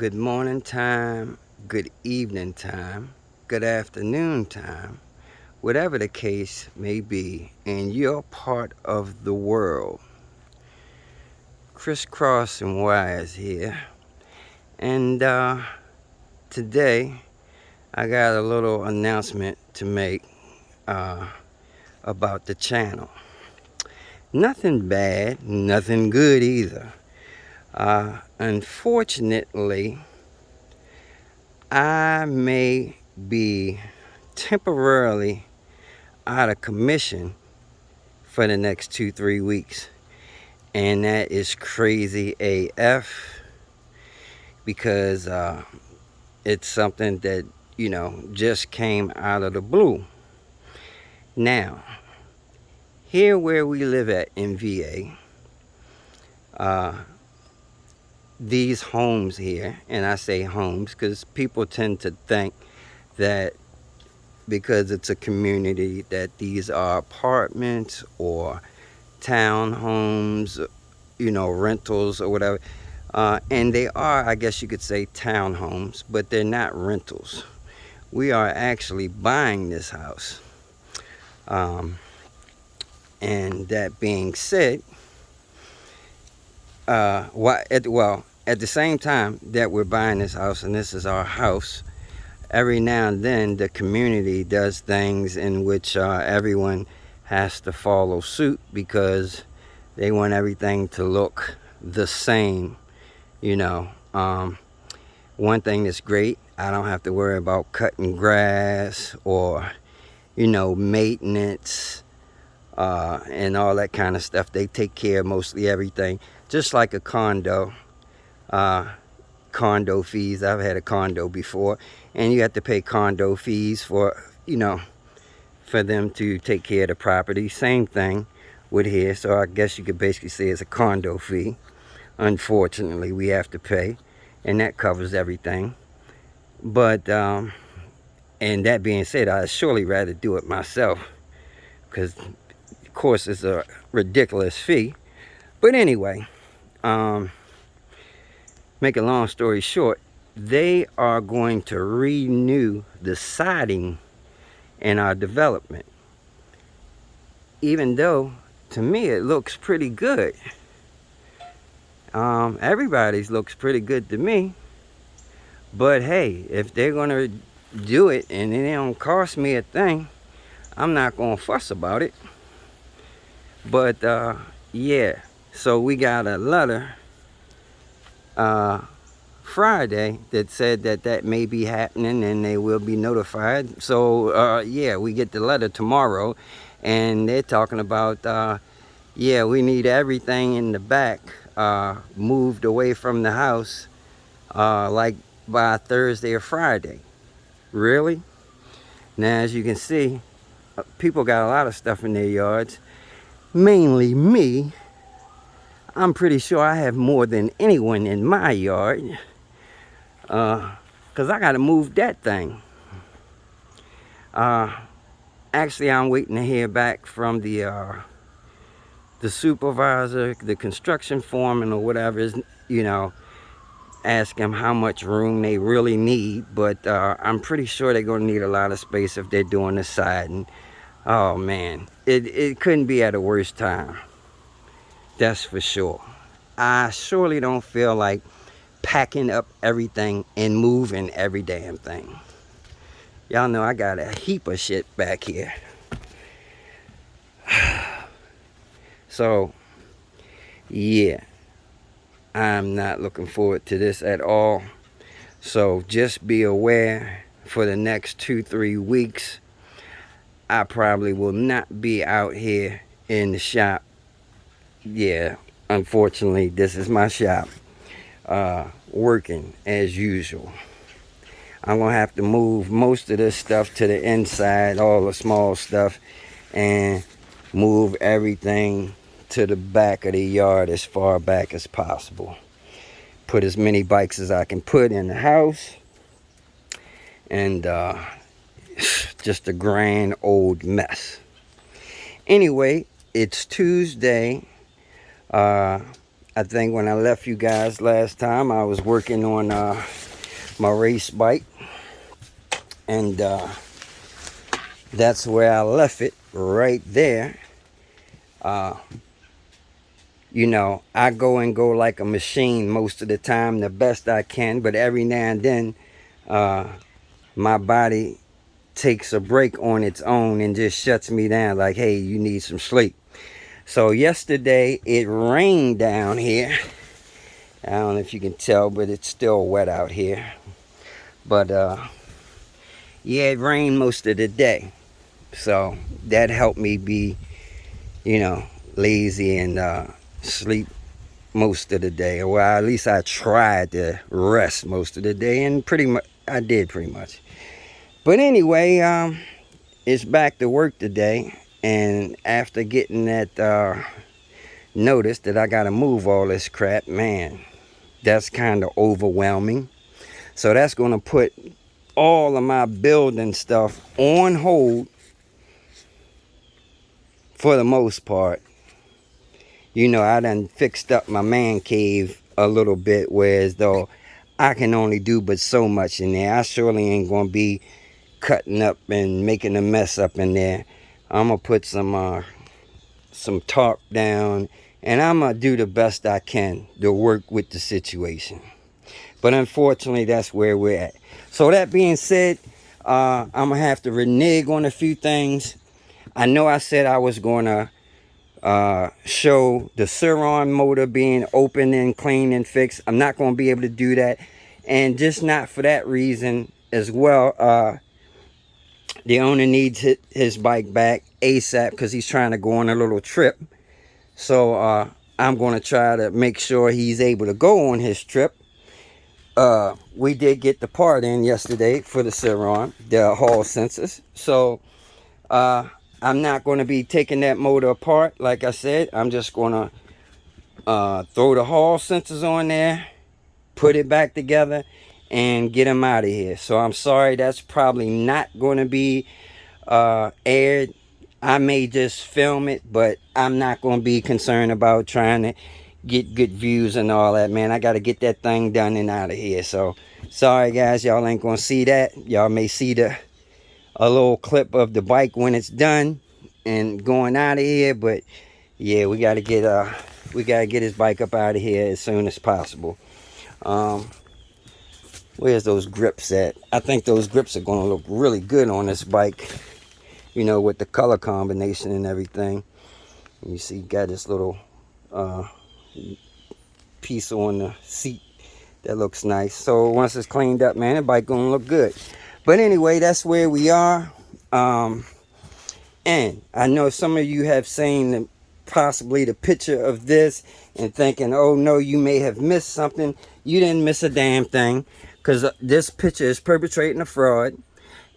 good morning time, good evening time, good afternoon time, whatever the case may be in your part of the world. Crisscross and Wires here. And today I got a little announcement to make uh, about the channel. Nothing bad, nothing good either. Unfortunately, I may be temporarily out of commission for the next 2-3 weeks. And that is crazy AF because it's something that, just came out of the blue. Now, here where we live at in VA, these homes here, and I say homes because people tend to think that because it's a community that these are apartments or townhomes, rentals or whatever. And they are, I guess you could say, townhomes, but they're not rentals. We are actually buying this house. And that being said, at the same time that we're buying this house and this is our house, every now and then the community does things in which everyone has to follow suit because they want everything to look the same. One thing that's great, I don't have to worry about cutting grass or maintenance and all that kind of stuff. They take care of mostly everything, just like a condo. Condo fees, I've had a condo before, and you have to pay condo fees for for them to take care of the property. Same thing with here, so I guess you could basically say it's a condo fee. Unfortunately, we have to pay, and that covers everything. But and that being said, I'd surely rather do it myself because of course it's a ridiculous fee. But anyway, make a long story short, they are going to renew the siding in our development, even though to me it looks pretty good. Everybody's looks pretty good to me, but hey, if they're gonna do it and it don't cost me a thing, I'm not gonna fuss about it. But yeah, so we got a letter Friday that said that may be happening and they will be notified. So yeah, we get the letter tomorrow, and they're talking about yeah, we need everything in the back moved away from the house like by Thursday or Friday. Really? Now, as you can see, people got a lot of stuff in their yards, mainly me. I'm pretty sure I have more than anyone in my yard because I got to move that thing. Actually, I'm waiting to hear back from the supervisor, the construction foreman or whatever is, ask them how much room they really need. But I'm pretty sure they're going to need a lot of space if they're doing the siding. Oh man, it couldn't be at a worse time. That's for sure. I surely don't feel like packing up everything and moving every damn thing. Y'all know I got a heap of shit back here. So, yeah, I'm not looking forward to this at all. So just be aware for the next 2-3 weeks, I probably will not be out here in the shop. Yeah, unfortunately, this is my shop. Working as usual. I'm gonna have to move most of this stuff to the inside, all the small stuff, and move everything to the back of the yard as far back as possible. Put as many bikes as I can put in the house, and just a grand old mess. Anyway, it's Tuesday. I think when I left you guys last time, I was working on my race bike, and that's where I left it, right there. You know, I go like a machine most of the time, the best I can, but every now and then my body takes a break on its own and just shuts me down like, hey, you need some sleep. So yesterday it rained down here. I don't know if you can tell, but it's still wet out here. But yeah, it rained most of the day. So that helped me be, you know, lazy and sleep most of the day. Well, at least I tried to rest most of the day, and pretty much I did pretty much. But anyway, it's back to work today, and after getting that notice that I gotta move all this crap, man, that's kind of overwhelming. So that's gonna put all of my building stuff on hold for the most part. You know, I done fixed up my man cave a little bit, whereas though I can only do but so much in there. I surely ain't gonna be cutting up and making a mess up in there. I'm gonna put some tarp down, and I'm gonna do the best I can to work with the situation. But unfortunately, that's where we're at. So that being said, I'm gonna have to renege on a few things. I know I said I was gonna show the Sur-Ron motor being open and clean and fixed. I'm not going to be able to do that, and just not for that reason as well. The owner needs his bike back ASAP because he's trying to go on a little trip. So I'm going to try to make sure he's able to go on his trip. We did get the part in yesterday for the Sur-Ron, the hall sensors. So I'm not going to be taking that motor apart. Like I said, I'm just going to throw the hall sensors on there, put it back together, and get them out of here. So I'm sorry, that's probably not going to be aired. I may just film it, but I'm not going to be concerned about trying to get good views and all that, man. I got to get that thing done and out of here. So sorry, guys, y'all ain't going to see that. Y'all may see a little clip of the bike when it's done and going out of here, but yeah, we got to get his bike up out of here as soon as possible. Where's those grips at? I think those grips are going to look really good on this bike, you know, with the color combination and everything. You see, got this little piece on the seat that looks nice. So once it's cleaned up, man, the bike gonna look good. But anyway, that's where we are. And I know some of you have seen possibly the picture of this and thinking, oh no, you may have missed something. You didn't miss a damn thing, because this picture is perpetrating a fraud.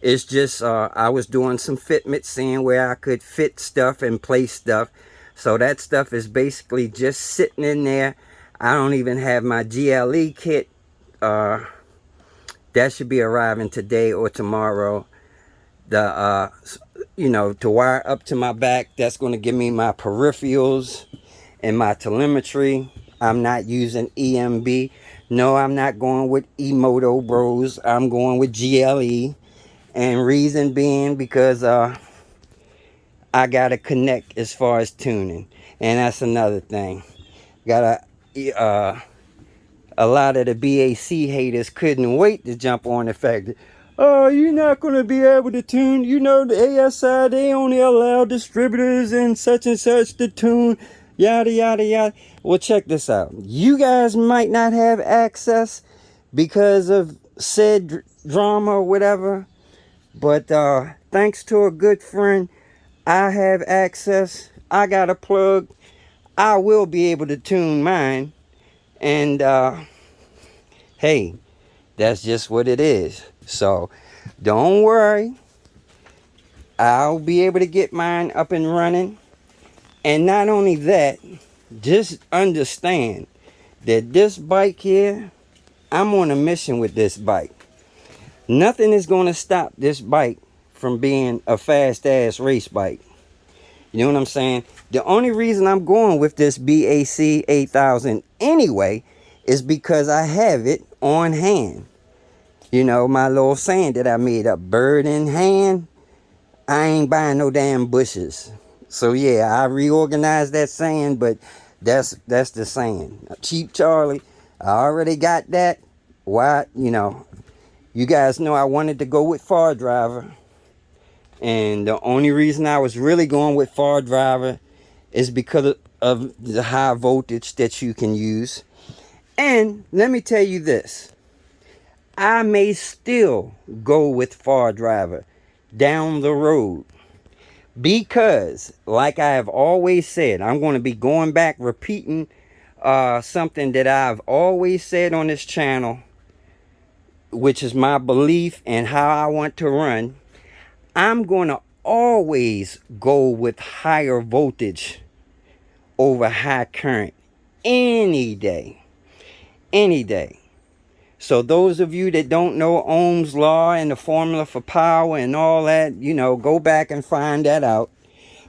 It's just I was doing some fitment, seeing where I could fit stuff and place stuff. So that stuff is basically just sitting in there. I don't even have my GLE kit. That should be arriving today or tomorrow. The you know, to wire up to my back, that's going to give me my peripherals and my telemetry. I'm not using EMB. No, I'm not going with Emoto Bros. I'm going with GLE. And reason being because I gotta connect as far as tuning, and that's another thing. A lot of the BAC haters couldn't wait to jump on the fact that, oh, you're not gonna be able to tune. You know, the ASI, they only allow distributors and such to tune, yada yada yada. Well, check this out. You guys might not have access because of said drama or whatever, but thanks to a good friend, I have access. I got a plug. I will be able to tune mine. And hey, that's just what it is. So don't worry. I'll be able to get mine up and running. And not only that, just understand that this bike here, I'm on a mission with this bike. Nothing is going to stop this bike from being a fast ass race bike. You know what I'm saying? The only reason I'm going with this BAC 8000 anyway is because I have it on hand. You know, my little saying that I made up, bird in hand, I ain't buying no damn bushes. So yeah, I reorganized that saying, but that's the saying. Cheap Charlie, I already got that. Why, you know, you guys know I wanted to go with Far Driver. And the only reason I was really going with Far Driver is because of the high voltage that you can use. And let me tell you this, I may still go with Far Driver down the road because, like I have always said, I'm going to be going back repeating something that I've always said on this channel, which is my belief and how I want to run. I'm going to always go with higher voltage over high current any day. Any day. So those of you that don't know Ohm's law and the formula for power and all that, you know, go back and find that out.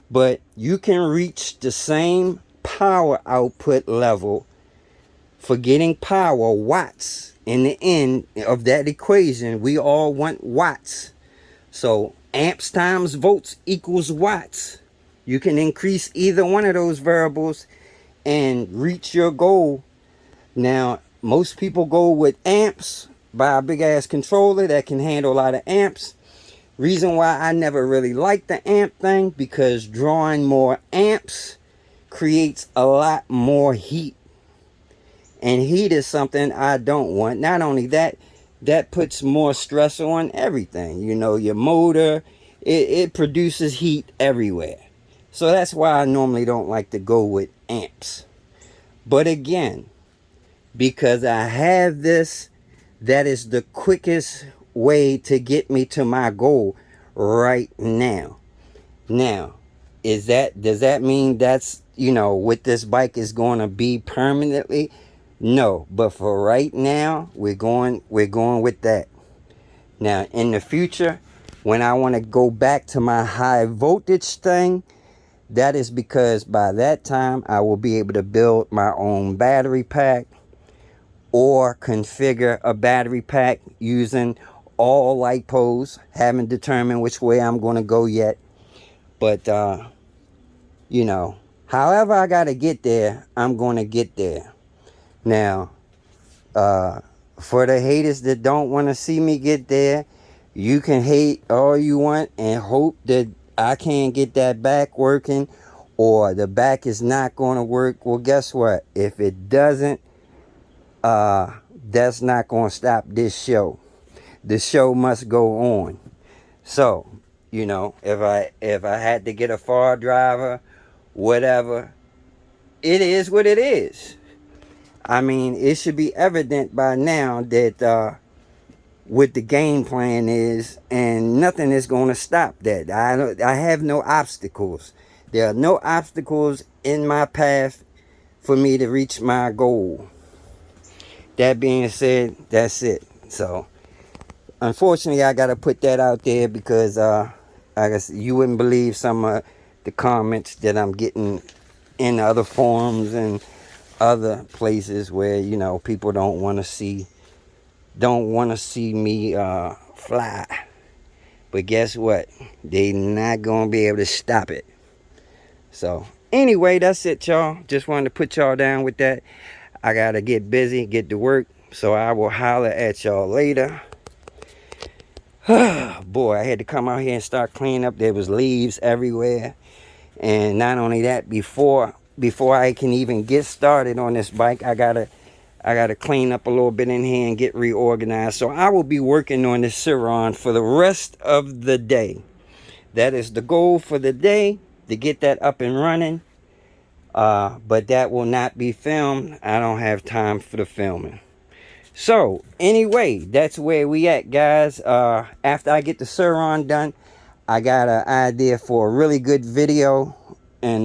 But you can reach the same power output level for getting power, watts. In the end of that equation, we all want watts. So amps times volts equals watts. You can increase either one of those variables and reach your goal. Now, most people go with amps, buy a big ass controller that can handle a lot of amps. Reason why I never really liked the amp thing, because drawing more amps creates a lot more heat. And heat is something I don't want. Not only that, that puts more stress on everything. You know, your motor, it produces heat everywhere. So that's why I normally don't like to go with amps. But again, because I have this, that is the quickest way to get me to my goal right now. Now, does that mean that's, you know, with this bike is going to be permanently? No, but for right now, we're going with that. Now, in the future, when I want to go back to my high voltage thing, that is because by that time I will be able to build my own battery pack or configure a battery pack using all LiPos. Haven't determined which way I'm going to go yet. But, you know, however I got to get there, I'm going to get there. Now, for the haters that don't want to see me get there, you can hate all you want and hope that I can't get that back working or the back is not going to work. Well, guess what? If it doesn't, that's not going to stop this show. The show must go on. So, you know, if I had to get a Far Driver, whatever, it is what it is. I mean, it should be evident by now that what the game plan is, and nothing is going to stop that. I have no obstacles. There are no obstacles in my path for me to reach my goal. That being said, that's it. So, unfortunately, I got to put that out there because I guess you wouldn't believe some of the comments that I'm getting in other forums and other places where, you know, people don't want to see me fly. But guess what? They not gonna be able to stop it. So anyway, that's it, y'all. Just wanted to put y'all down with that. I gotta get busy, get to work. So I will holler at y'all later. Boy, I had to come out here and start cleaning up. There was leaves everywhere. And not only that, before I can even get started on this bike, I gotta clean up a little bit in here and get reorganized. So I will be working on this Ciron for the rest of the day. That is the goal for the day, to get that up and running. But that will not be filmed. I don't have time for the filming. So anyway, that's where we at, guys. After I get the Ciron done, I got an idea for a really good video, and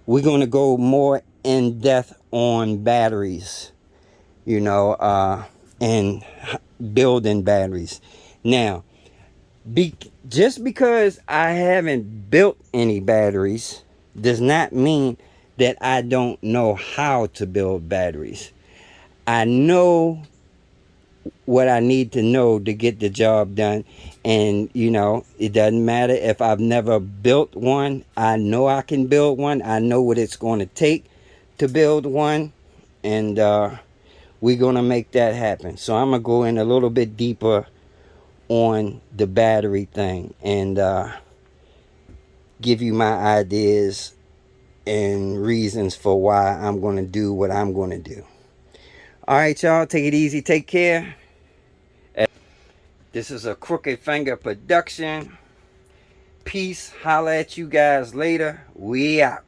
we're going to go more in depth on batteries, you know, and building batteries. Now, Just because I haven't built any batteries does not mean that I don't know how to build batteries. I know what I need to know to get the job done. And, it doesn't matter if I've never built one. I know I can build one. I know what it's going to take to build one. And we're going to make that happen. So I'm going to go in a little bit deeper on the battery thing and give you my ideas and reasons for why I'm going to do what I'm going to do. All right, y'all. Take it easy. Take care. This is a Crooked Finger production. Peace. Holla at you guys later. We out.